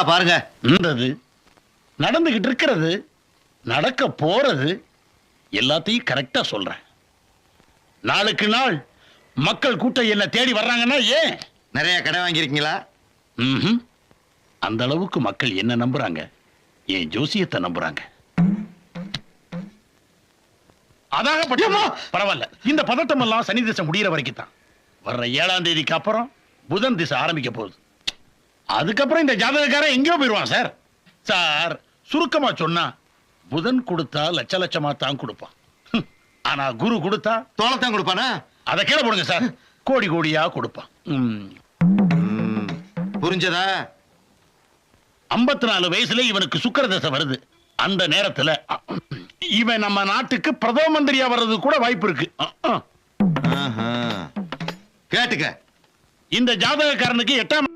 பாருங்க. இருந்தது, நடந்துகிட்டு இருக்கிறது, நடக்க போறது எல்லாத்தையும் கரெக்டா சொல்றேன். நாளுக்கு நாள் மக்கள் கூட்டம் என்ன தேடி வர்றாங்கன்னா ஏன்? நிறைய கடை வாங்கியிருக்கீங்களா? அந்த அளவுக்கு மக்கள் என்ன நம்புறாங்க, என் ஜோசியத்தை நம்புறாங்க. அதாக பரவாயில்ல. இந்த பதட்டம் எல்லாம் சனி திசை முடிகிற வரைக்கும் தான். வர்ற 7ஆம் தேதிக்கு அப்புறம் புதன் திசை ஆரம்பிக்க போகுது. அதுக்கப்புறம் இந்த ஜாதகக்காரன் எங்கேயோ போயிடுவான் சார். சார் சுருக்கமா சொன்னா, புதன் கொடுத்தா லட்ச லட்சமா தான் கொடுப்பான். ஆனா குரு கொடுத்தா தோளத்தான் கொடுப்பானா? அதை கீழே போடுங்க சார், கோடி கோடியா கொடுப்பான். புரிஞ்சதா? 54 வயசுல இவனுக்கு சுக்கிர தசை வருது. அந்த நேரத்துல இவன் நம்ம நாட்டுக்கு பிரதம மந்திரியா வர்றது கூட வாய்ப்பு இருக்கு. கேட்டுக்க. இந்த ஜாதகக்காரனுக்கு 8ஆம்